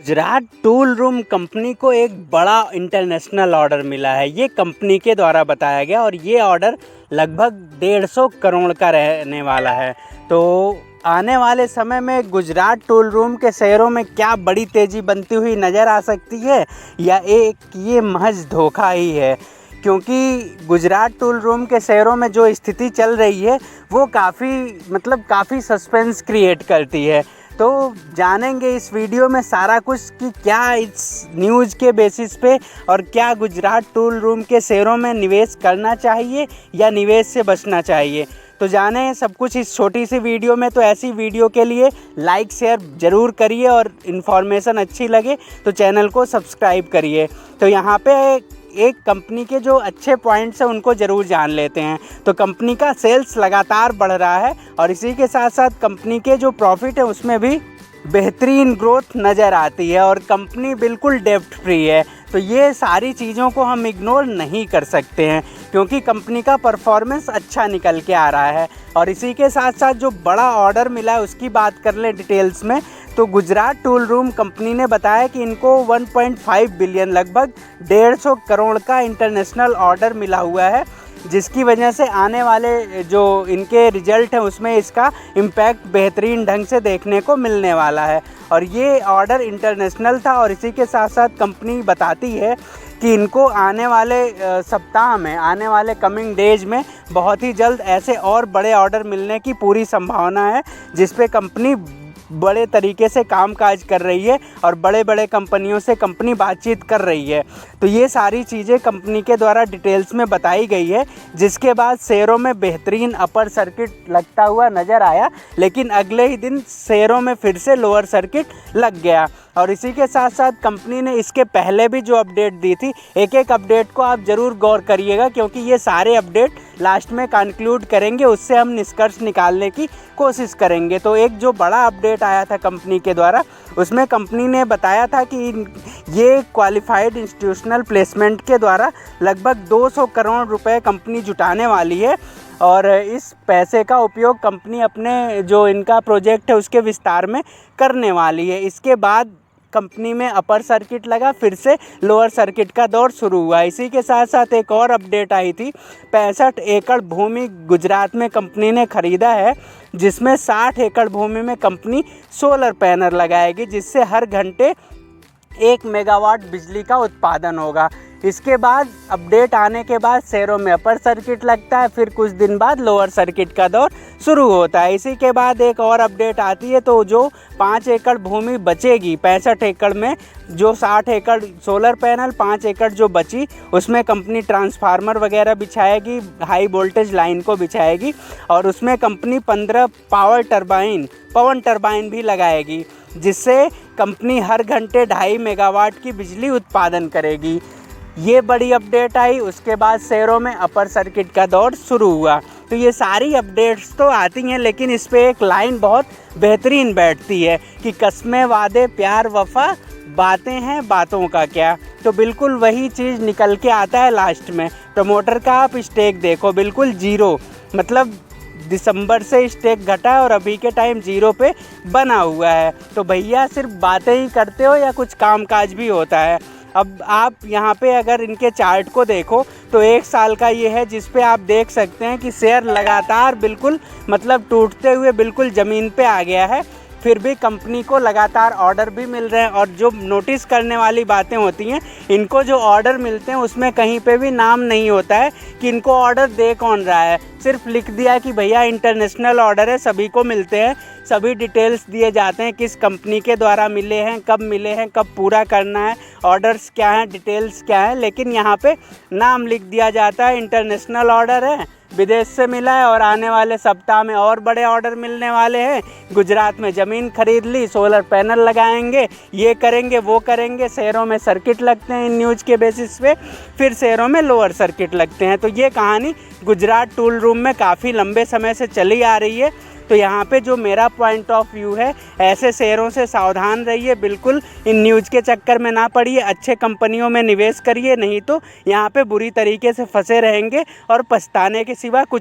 Gujarat tool room company को एक बड़ा इंटरनेशनल ऑर्डर मिला है। ये कंपनी के द्वारा बताया गया और ये ऑर्डर लगभग 150 करोड़ का रहने वाला है। तो आने वाले समय में गुजरात टूल रूम के शेयरों में क्या बड़ी तेज़ी बनती हुई नज़र आ सकती है या ये महज धोखा ही है, क्योंकि गुजरात टूल रूम के शेयरों में जो स्थिति चल रही है वो काफ़ी सस्पेंस क्रिएट करती है। तो जानेंगे इस वीडियो में सारा कुछ कि क्या इस न्यूज़ के बेसिस पे और क्या गुजरात टूल रूम के शेयरों में निवेश करना चाहिए या निवेश से बचना चाहिए। तो जाने सब कुछ इस छोटी सी वीडियो में। तो ऐसी वीडियो के लिए लाइक शेयर ज़रूर करिए और इन्फॉर्मेशन अच्छी लगे तो चैनल को सब्सक्राइब करिए। तो यहाँ पे एक कंपनी के जो अच्छे पॉइंट्स हैं उनको ज़रूर जान लेते हैं। तो कंपनी का सेल्स लगातार बढ़ रहा है और इसी के साथ साथ कंपनी के जो प्रॉफिट है उसमें भी बेहतरीन ग्रोथ नज़र आती है और कंपनी बिल्कुल डेब्ट फ्री है। तो ये सारी चीज़ों को हम इग्नोर नहीं कर सकते हैं क्योंकि कंपनी का परफॉर्मेंस अच्छा निकल के आ रहा है। और इसी के साथ साथ जो बड़ा ऑर्डर मिला है उसकी बात कर लें डिटेल्स में। तो गुजरात टूल रूम कंपनी ने बताया कि इनको 1.5 बिलियन लगभग 150 करोड़ का इंटरनेशनल ऑर्डर मिला हुआ है, जिसकी वजह से आने वाले जो इनके रिजल्ट हैं उसमें इसका इम्पैक्ट बेहतरीन ढंग से देखने को मिलने वाला है। और ये ऑर्डर इंटरनेशनल था और इसी के साथ साथ कंपनी बताती है कि इनको आने वाले सप्ताह में, आने वाले कमिंग डेज में बहुत ही जल्द ऐसे और बड़े ऑर्डर मिलने की पूरी संभावना है, जिस पे कंपनी बड़े तरीके से कामकाज कर रही है और बड़े बड़े कंपनियों से कंपनी बातचीत कर रही है। तो ये सारी चीज़ें कंपनी के द्वारा डिटेल्स में बताई गई है, जिसके बाद शेयरों में बेहतरीन अपर सर्किट लगता हुआ नज़र आया, लेकिन अगले ही दिन शेयरों में फिर से लोअर सर्किट लग गया। और इसी के साथ साथ कंपनी ने इसके पहले भी जो अपडेट दी थी, एक एक अपडेट को आप ज़रूर गौर करिएगा क्योंकि ये सारे अपडेट लास्ट में कंक्लूड करेंगे, उससे हम निष्कर्ष निकालने की कोशिश करेंगे। तो एक जो बड़ा अपडेट आया था कंपनी के द्वारा, उसमें कंपनी ने बताया था कि ये क्वालिफाइड इंस्टीट्यूशनल प्लेसमेंट के द्वारा लगभग 200 करोड़ रुपए कंपनी जुटाने वाली है और इस पैसे का उपयोग कंपनी अपने जो इनका प्रोजेक्ट है उसके विस्तार में करने वाली है। इसके बाद कंपनी में अपर सर्किट लगा, फिर से लोअर सर्किट का दौर शुरू हुआ। इसी के साथ साथ एक और अपडेट आई थी, 65 एकड़ भूमि गुजरात में कंपनी ने खरीदा है, जिसमें 60 एकड़ भूमि में कंपनी सोलर पैनल लगाएगी, जिससे हर घंटे 1 मेगावाट बिजली का उत्पादन होगा। इसके बाद अपडेट आने के बाद शेयरों में अपर सर्किट लगता है, फिर कुछ दिन बाद लोअर सर्किट का दौर शुरू होता है। इसी के बाद एक और अपडेट आती है, तो जो 5 एकड़ भूमि बचेगी 65 एकड़ में, जो 60 एकड़ सोलर पैनल, 5 एकड़ जो बची उसमें कंपनी ट्रांसफार्मर वगैरह बिछाएगी, हाई वोल्टेज लाइन को बिछाएगी और उसमें कंपनी 15 पवन टरबाइन भी लगाएगी, जिससे कंपनी हर घंटे 2.5 मेगावाट की बिजली उत्पादन करेगी। ये बड़ी अपडेट आई। उसके बाद शेयरों में अपर सर्किट का दौर शुरू हुआ। तो ये सारी अपडेट्स तो आती हैं, लेकिन इस पे एक लाइन बहुत बेहतरीन बैठती है कि कस्में वादे प्यार वफा, बातें हैं बातों का क्या। तो बिल्कुल वही चीज़ निकल के आता है लास्ट में। प्रमोटर का आप स्टेक देखो, बिल्कुल जीरो, मतलब दिसंबर से स्टेक घटा है और अभी के टाइम जीरो पे बना हुआ है। तो भैया सिर्फ बातें ही करते हो या कुछ कामकाज भी होता है। अब आप यहाँ पे अगर इनके चार्ट को देखो तो 1 साल का ये है, जिस पे आप देख सकते हैं कि शेयर लगातार बिल्कुल टूटते हुए बिल्कुल ज़मीन पे आ गया है, फिर भी कंपनी को लगातार ऑर्डर भी मिल रहे हैं। और जो नोटिस करने वाली बातें होती हैं, इनको जो ऑर्डर मिलते हैं उसमें कहीं पे भी नाम नहीं होता है कि इनको ऑर्डर दे कौन रहा है, सिर्फ लिख दिया कि भैया इंटरनेशनल ऑर्डर है, सभी को मिलते हैं, सभी डिटेल्स दिए जाते हैं, किस कंपनी के द्वारा मिले हैं, कब मिले हैं, कब पूरा करना है, ऑर्डर्स क्या हैं, डिटेल्स क्या हैं, लेकिन यहाँ पे नाम लिख दिया जाता है इंटरनेशनल ऑर्डर है, विदेश से मिला है और आने वाले सप्ताह में और बड़े ऑर्डर मिलने वाले हैं। गुजरात में ज़मीन खरीद ली, सोलर पैनल लगाएंगे, ये करेंगे वो करेंगे। शेयरों में सर्किट लगते हैं इन न्यूज़ के बेसिस पे, फिर शेयरों में लोअर सर्किट लगते हैं। तो ये कहानी गुजरात टूल रूम में काफ़ी लंबे समय से चली आ रही है। तो यहाँ पे जो मेरा पॉइंट ऑफ व्यू है, ऐसे शेयरों से सावधान रहिए, बिल्कुल इन न्यूज़ के चक्कर में ना पड़िए, अच्छे कंपनियों में निवेश करिए, नहीं तो यहाँ पे बुरी तरीके से फंसे रहेंगे और पछताने के सिवा कुछ